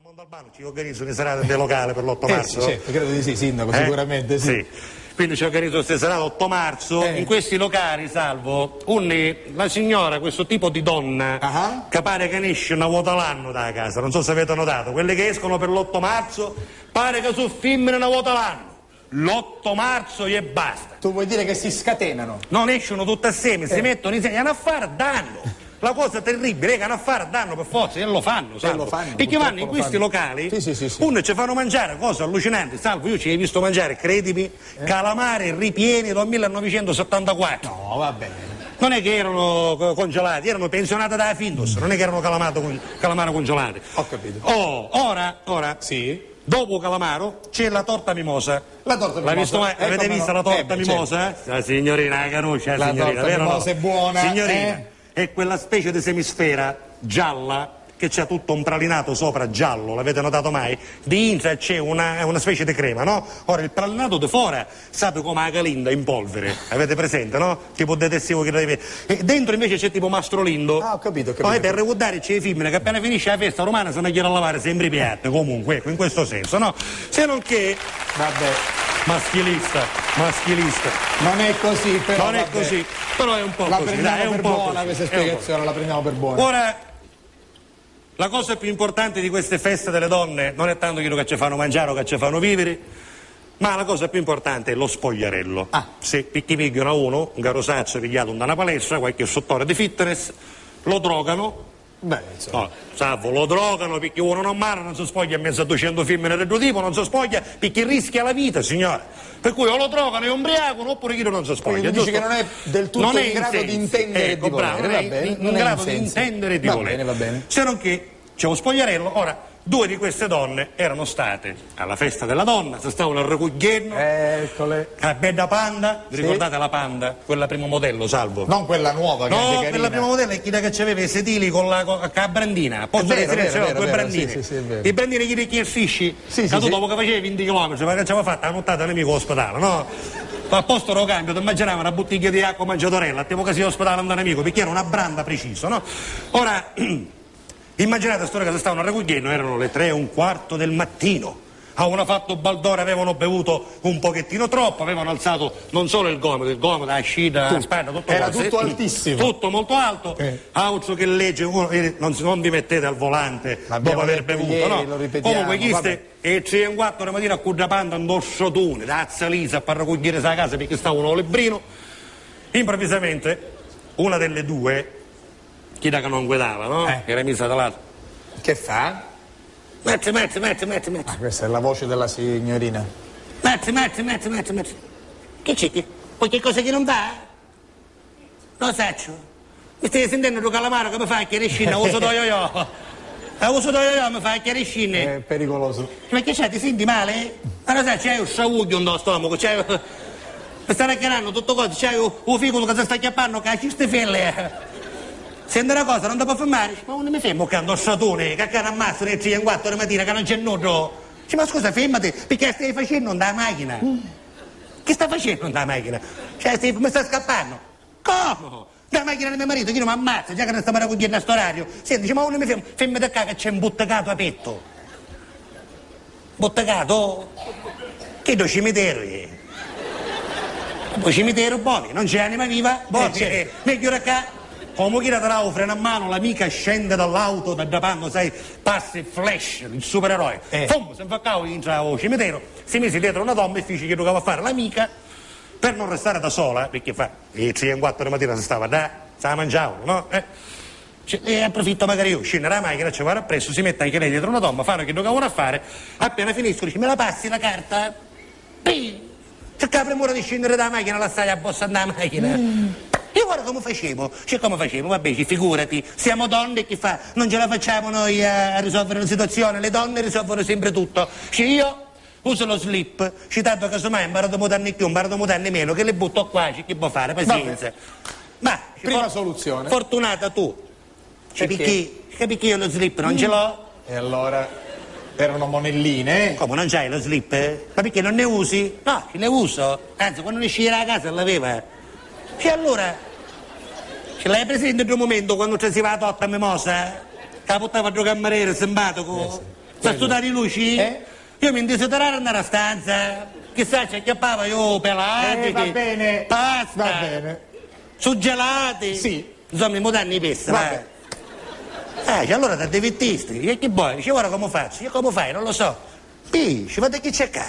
Montalbano ci organizzo una serata del locale per l'8 marzo. Sì, certo, credo di sì, sindaco, sicuramente sì. Quindi ci organizzo questa serata l'8 marzo. In questi locali, Salvo, la signora, questo tipo di donna, che pare che ne esce una volta l'anno da casa, non so se avete notato, quelle che escono per l'8 marzo, pare che sono femmine una volta l'anno. L'8 marzo e basta. Tu vuoi dire che si scatenano? Non escono tutte assieme, si mettono insieme, hanno a fare danno. La cosa terribile è che hanno a fare danno per forza, e lo fanno, Salvo. Perché vanno in questi locali, uno ci fanno mangiare cose allucinanti, Salvo, io ci hai visto mangiare, credimi, calamari ripieni dal 1974. No, va bene. Non è che erano congelati, erano pensionati da Findus, non è che erano calamari congelati. Ho capito. Ora, sì. Dopo calamaro c'è la torta mimosa. La torta mimosa. Avete visto la torta mimosa? Certo. La signorina la conosce, la signorina, torta mimosa è buona. Signorina, è quella specie di semisfera gialla che c'ha tutto un pralinato sopra giallo, l'avete notato mai? Di intra c'è una specie di crema, no? Ora il pralinato di fuori sapete come la calinda in polvere, avete presente, no? Tipo detersivo che deve. E dentro invece c'è tipo mastrolindo. Ah, ho capito. Poi per ricordare c'è i femmine che appena finisce la festa romana se ne chiedono a lavare sempre i piatti, comunque, ecco, in questo senso, no? Se non che. Vabbè. Maschilista. Non è così, però. Non è così, però è un po' la così. Prendiamo Dai, è un per po' buona così. questa spiegazione, la prendiamo per buona. Ora, la cosa più importante di queste feste delle donne non è tanto quello che ci fanno mangiare o che ci fanno vivere, ma la cosa più importante è lo spogliarello. Se pigliano un garosaccio pigliato da una palestra, qualche sottore di fitness, lo drogano. Beh, insomma. Salvo, lo drogano perché uno non male, non si spoglia in mezzo a 200 femmine del tuo tipo, non si spoglia perché rischia la vita, signore. Per cui o lo drogano e ubriacano oppure chi non si spoglia. Quindi dici che non è del tutto in grado di intendere e di volere. In grado di intendere e di volere. Va bene. Se non che c'è un spogliarello. Ora, due di queste donne erano state alla festa della donna, si stavano raccogliendo. Eccole. La bella Panda, vi ricordate la Panda? Quella primo modello, Salvo? Non quella nuova, che è carina. Quella primo modello è quella che aveva i sedili con la brandina. A posto dei sedili c'erano due brandine. Sì, è vero. I brandini chi fisci? Che tu dopo che facevi 20 km, ma che ci aveva fatta la nottata nemico ospedale, no? A posto lo cambio, ti immaginavo una bottiglia di acqua mangiatorella, tipo che sia ospedale andare nemico, perché era una branda precisa, no? Ora, immaginate la storia che si stavano raccogliendo, erano le 3:15 del mattino. Avevano fatto baldore, avevano bevuto un pochettino troppo, avevano alzato non solo il gomito, la scida, la spalla, tutto era tutto altissimo. Tutto molto alto. Altro che legge, non vi mettete al volante dopo aver bevuto, ieri, no? Comunque chiste e 3:15 la mattina a Cudapanda andò sciotone, da Zalisa per raccogliere la casa perché stavano lebrino. Improvvisamente una delle due, chi da che non guidava, no? Era messa dall'altro. Che fa? Metti. Questa è la voce della signorina. Metti. Che c'è? Qualche cosa che non va? Lo saccio. Mi stai sentendo il calamaro che mi fa chiariscina? Uso do yo. Uso do yo mi fa chiariscina. È pericoloso. Ma che c'è? Ti senti male? Ma lo sai, c'hai un sciaguglio nello stomaco, c'hai. Mi sta racchianando tutto cose, c'hai un figo che si sta chiappando, che ha ciste felle. Senti una cosa, non ti può fermare? Ma non mi fermo che ando sciatone, che non ammazzo nel 3:15 di mattina, che non c'è nudo. Ma scusa, fermati, perché stai facendo da macchina? Che stai facendo da macchina? Mi sta scappando. Come? Da macchina di mio marito, chi non mi ammazza, già che non stiamo raccogliendo a sto orario. Senti, ma non mi fermo, fermati qua che c'è un bottegato a petto. Bottegato? Che do cimitero? Poi cimitero, buoni, non c'è anima viva, buoni, meglio da qua. Come chi da freno a mano, l'amica scende dall'auto, da quando sai, passa il Flash, il supereroe. Fum, si fa cavo, entra al cimitero, si mise dietro una donna e fece che doveva fare l'amica per non restare da sola, perché fa, e 3:15 di mattina si stava mangiando, no? E approfitta magari io, scende la macchina, ci va appresso, si mette anche lei dietro una donna, fanno che dovevano fare, appena finiscono, dice, me la passi la carta? Cerca premura di scendere dalla macchina, la stai a bossa dalla macchina. Io guarda come facevo, vabbè, figurati, siamo donne, che fa? Non ce la facciamo noi a risolvere la situazione, le donne risolvono sempre tutto. Io uso lo slip, tanto casomai imparo da mutarne più, imparo da mutarne meno, che le butto qua, che può fare, pazienza. Ma, prima soluzione. Fortunata tu, perché io lo slip non ce l'ho. E allora, erano monelline. Come, non c'hai lo slip? Ma perché non ne usi? No, ce ne uso, anzi, quando ne uscì da casa l'aveva. E allora... Ce l'hai presente in un momento quando ci si va a totta mimosa? Che la portava a giocare cameriere simpatico? per studiare i luci, io mi desiderare andare a stanza, chissà ci acchiappava io pelati, va bene, pasta, va bene, suggelati, sì, insomma i modanni di pesta, cioè, allora da devittisti, e che vuoi? Dice, ora come faccio? Io come fai? Non lo so. Ci vado chi c'è qua.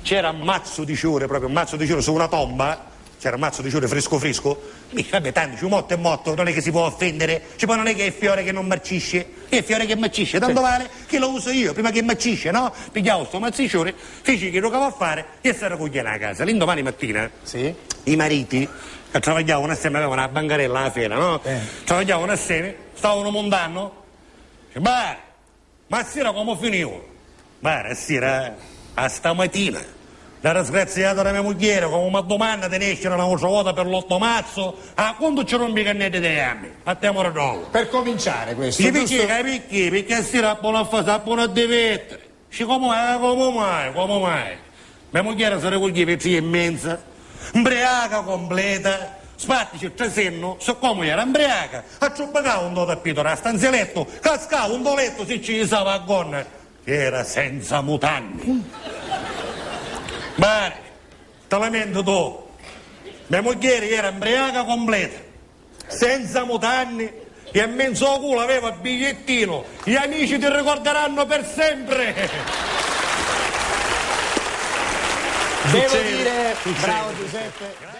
C'era un mazzo di ciure, proprio un mazzo di ciure su una tomba, c'era un mazzo di ciure fresco fresco, vabbè tanti, motto e motto, non è che si può offendere, poi non è che è il fiore che non marcisce, è il fiore che marcisce, tanto vale che lo uso io, prima che marcisce, no? Pigliavo sto mazzo di ciure, feci che lo cavo a fare e se lo coglieva a casa. L'indomani mattina, i mariti, che travagliavano assieme, avevano una bancarella alla fiera, no? Travagliavano assieme, stavano montando, dice, ma sera come finivo? A sera, a stamattina, la disgraziata della mia moglie, come una domanda te ne esce una volta per l'8 marzo, quando ci rompi i cannetti dei anni? Fattiamo dopo. Per cominciare questo. Perché a sera buona a buona a divettere. Come mai? Mia moglie si raccoglie per 3:30, imbriaca completa. Sbattici il senno, siccome era imbriaca, acciuppacava un do tappito da stanzeletto, cascava un doletto se ci stava a gonna, che era senza mutanni. Ma te lamento tu, mia moglie era imbriaca completa, senza mutanni e a mezzo culo aveva il bigliettino, gli amici ti ricorderanno per sempre. Devo dire, bravo Giuseppe.